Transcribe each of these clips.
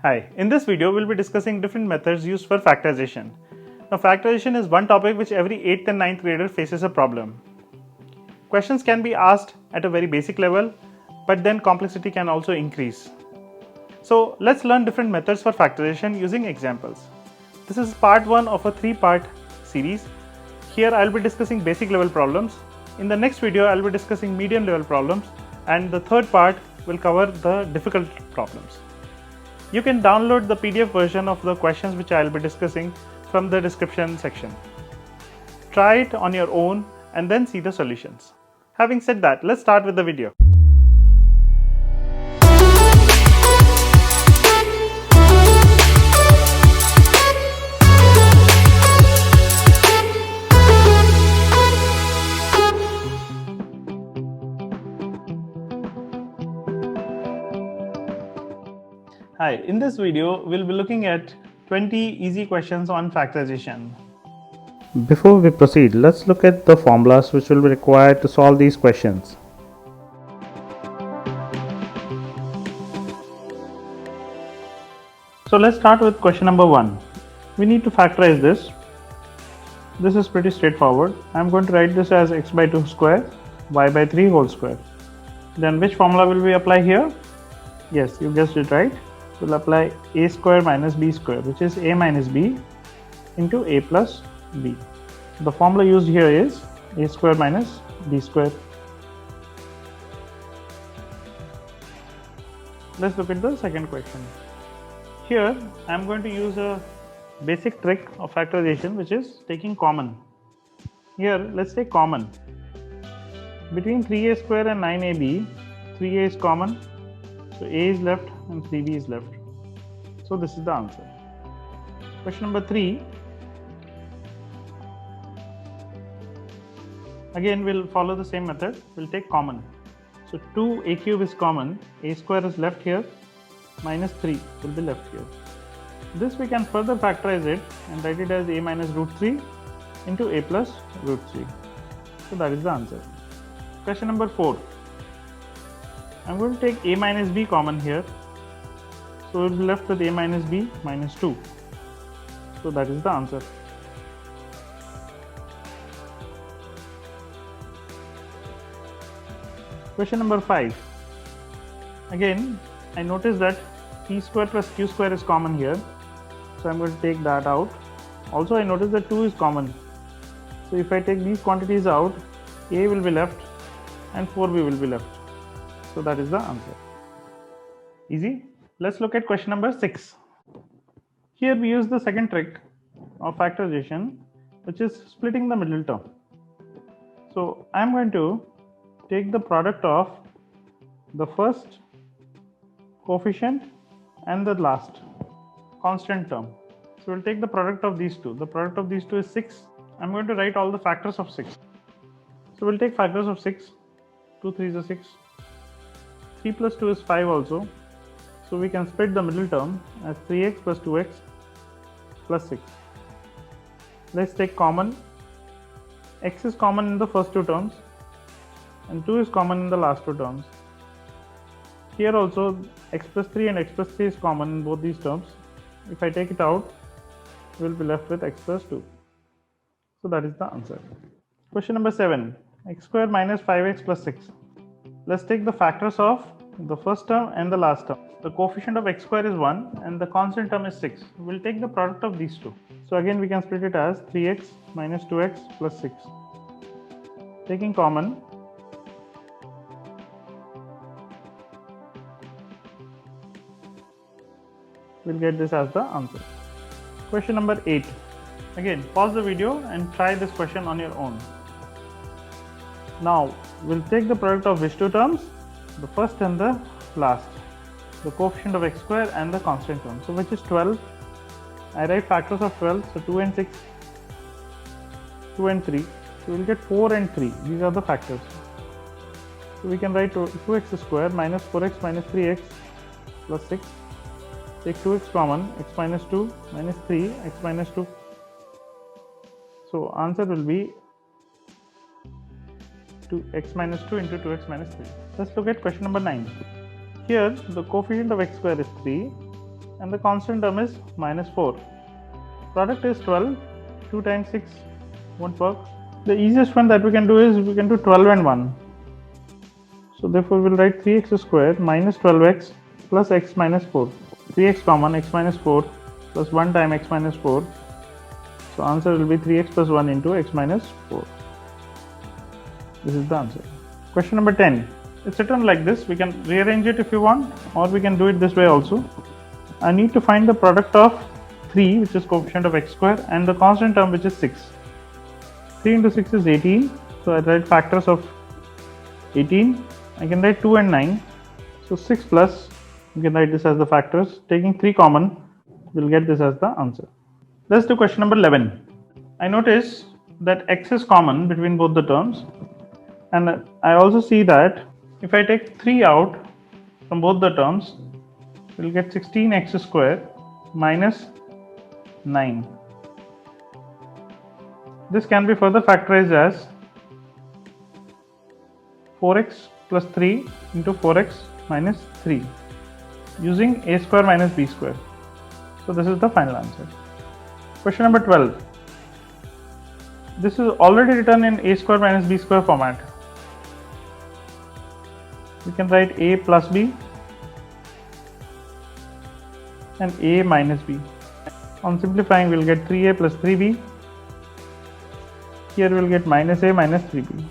Hi, in this video we'll be discussing different methods used for factorization. Now factorization is one topic which every 8th and 9th grader faces a problem. Questions can be asked at a very basic level, but then complexity can also increase. So let's learn different methods for factorization using examples. This is part 1 of a 3-part series. Here I'll be discussing basic level problems. In the next video I'll be discussing medium level problems, and the third part will cover the difficult problems. You can download the PDF version of the questions which I will be discussing from the description section. Try it on your own and then see the solutions. Having said that, let's start with the video. Hi, in this video, we'll be looking at 20 easy questions on factorization. Before we proceed, let's look at the formulas which will be required to solve these questions. So let's start with question number 1. We need to factorize this. This is pretty straightforward. I'm going to write this as x by 2 square, y by 3 whole square. Then which formula will we apply here? Yes, you guessed it right. We'll apply a square minus b square, which is a minus b into a plus b. The formula used here is a square minus b square. Let's look at the second question. Here I am going to use a basic trick of factorization, which is taking common. Here let's take common. Between 3a square and 9ab, 3a is common, so a is left and 3b is left. So this is the answer. Question number 3. Again we'll follow the same method. We'll take common. So 2a cube is common, a square is left here, minus 3 will be left here. This we can further factorize it and write it as a minus root 3 into a plus root 3. So that is the answer. Question number 4. I'm going to take a minus b common here. So we'll be left with a minus b minus 2. So that is the answer. Question number 5. Again, I notice that p square plus q square is common here. So I'm going to take that out. Also I notice that 2 is common. So if I take these quantities out, a will be left and 4b will be left. So that is the answer. Easy. Let's look at question number 6. Here we use the second trick of factorization, which is splitting the middle term. So I am going to take the product of the first coefficient and the last constant term. So we'll take the product of these two. The product of these two is 6. I'm going to write all the factors of 6. So we'll take factors of 6. 2 3 is 6. 3 plus 2 is 5 also. So we can split the middle term as 3x plus 2x plus 6. Let's take common. X is common in the first two terms and 2 is common in the last two terms. Here also x plus 3 and x plus 3 is common in both these terms. If I take it out, we'll be left with x plus 2. So that is the answer. Question number 7. X square minus 5x plus 6. Let's take the factors of the first term and the last term. The coefficient of x square is 1 and the constant term is 6. We'll take the product of these two. So again we can split it as 3x minus 2x plus 6. Taking common, we'll get this as the answer. Question number 8. Again, pause the video and try this question on your own. Now we'll take the product of which two terms? The first and the last. The coefficient of x square and the constant term. So which is 12. I write factors of 12. So 2 and 6, 2 and 3. So we'll get 4 and 3. These are the factors. So we can write 2x square minus 4x minus 3x plus 6. Take 2x common, x minus 2 minus 3, x minus 2. So answer will be 2x minus 2 into 2x minus 3. Let's look at question number 9. Here the coefficient of x square is 3 and the constant term is minus 4. Product is 12. 2 times 6 won't work. The easiest one that we can do is we can do 12 and 1. So therefore we'll write 3x squared minus 12x plus x minus 4. 3x common, x minus 4 plus 1 time x minus 4. So answer will be 3x plus 1 into x minus 4. This is the answer. Question number 10. It's written like this. We can rearrange it if you want, or we can do it this way also. I need to find the product of 3, which is coefficient of x square, and the constant term, which is 6. 3 into 6 is 18. So I write factors of 18. I can write 2 and 9. So 6 plus, you can write this as the factors. Taking 3 common, we'll get this as the answer. Let's do question number 11. I notice that x is common between both the terms, and I also see that if I take 3 out from both the terms, we'll get 16x squared minus 9. This can be further factorized as 4x plus 3 into 4x minus 3 using a square minus b square. So this is the final answer. Question number 12. This is already written in a square minus b square format. We can write a plus b and a minus b. On simplifying, we'll get 3a plus 3b. Here we'll get minus a minus 3b.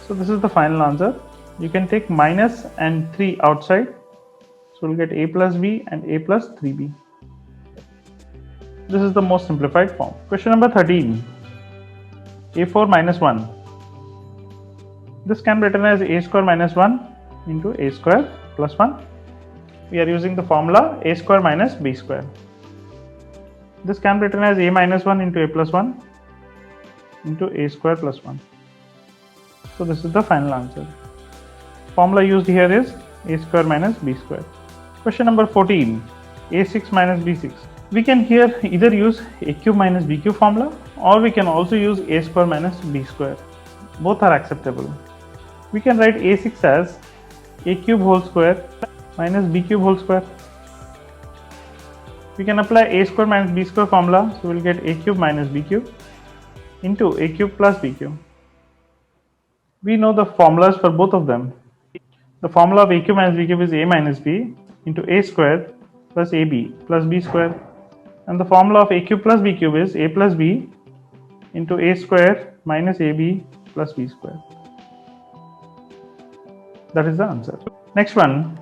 So this is the final answer. You can take minus and 3 outside. So we'll get a plus b and a plus 3b. This is the most simplified form. Question number 13. a4 minus 1. This can be written as a square minus 1 into a square plus 1. We are using the formula a square minus b square. This can be written as a minus 1 into a plus 1 into a square plus 1. So this is the final answer. Formula used here is a square minus b square. Question number 14. a6 minus b6. We can here either use a cube minus b cube formula, or we can also use a square minus b square. Both are acceptable. We can write a6 as a cube whole square minus b cube whole square. We can apply a square minus b square formula, so we'll get a cube minus b cube into a cube plus b cube. We know the formulas for both of them. The formula of a cube minus b cube is a minus b into a square plus ab plus b square, and the formula of a cube plus b cube is a plus b into a square minus ab plus b square. That is the answer. Next one.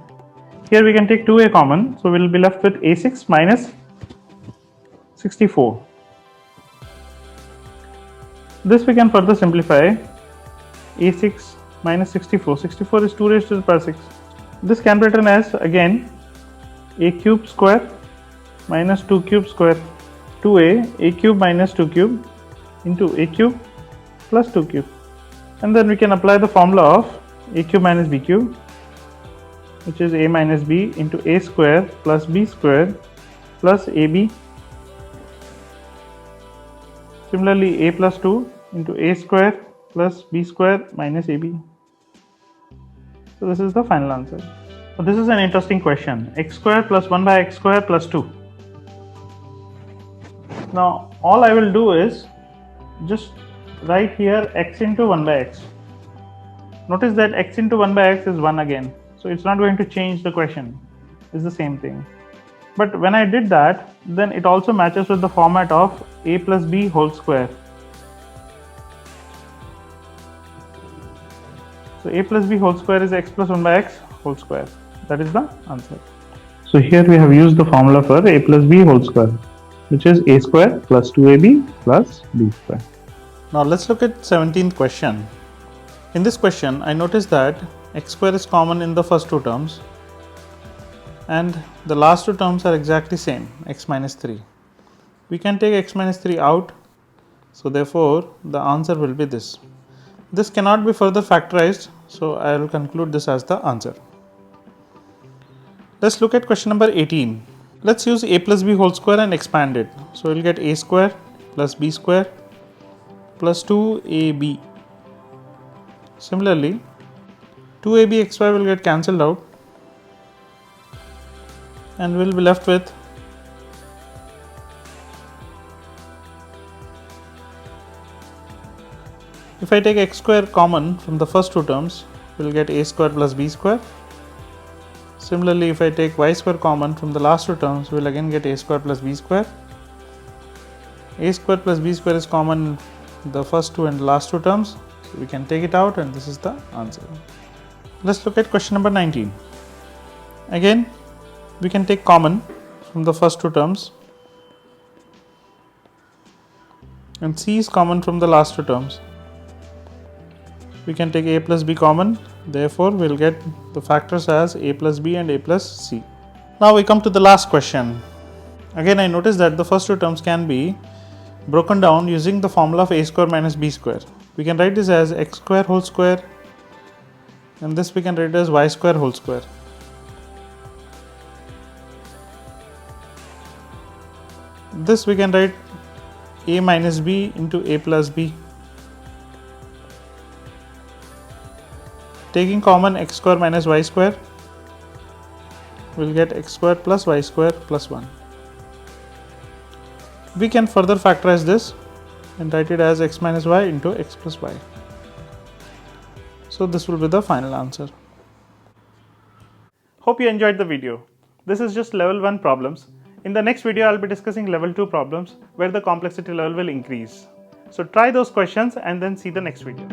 Here we can take 2a common, so we will be left with a6 minus 64. This we can further simplify. a6 minus 64. 64 is 2 raised to the power 6. This can be written as again a cube square minus 2 cube square. 2a, a cube minus 2 cube into a cube plus 2 cube. And then we can apply the formula of a cube minus b cube, which is a minus b into a square plus b square plus ab. Similarly, a plus 2 into a square plus b square minus ab. So this is the final answer. So this is an interesting question. X square plus 1 by x square plus 2. Now all I will do is just write here x into 1 by x. Notice that x into 1 by x is 1 again. So it's not going to change the question. It's the same thing. But when I did that, then it also matches with the format of a plus b whole square. So a plus b whole square is x plus 1 by x whole square. That is the answer. So here we have used the formula for a plus b whole square, which is a square plus 2ab plus b square. Now let's look at 17th question. In this question, I noticed that x square is common in the first two terms and the last two terms are exactly same, x minus 3. We can take x minus 3 out, so therefore the answer will be this. This cannot be further factorized, so I will conclude this as the answer. Let's look at question number 18. Let's use a plus b whole square and expand it. So we'll get a square plus b square plus 2ab. Similarly, 2ab xy will get cancelled out. and we'll be left with if I take x square common from the first two terms, we'll get a square plus b square. Similarly, if I take y square common from the last two terms, we'll again get a square plus b square. A square plus b square is common in the first two and last two terms, so we can take it out, and this is the answer. Let's look at question number 19. Again, we can take common from the first two terms, and c is common from the last two terms. We can take a plus b common, therefore we'll get the factors as a plus b and a plus c. Now we come to the last question. Again, I notice that the first two terms can be broken down using the formula of a square minus b square. We can write this as x square whole square, and this we can write as y square whole square. This we can write a minus b into a plus b. Taking common x square minus y square, we'll get x square plus y square plus 1. We can further factorize this and write it as x minus y into x plus y. So this will be the final answer. Hope you enjoyed the video. This is just level 1 problems. In the next video, I'll be discussing level 2 problems where the complexity level will increase. So try those questions and then see the next video.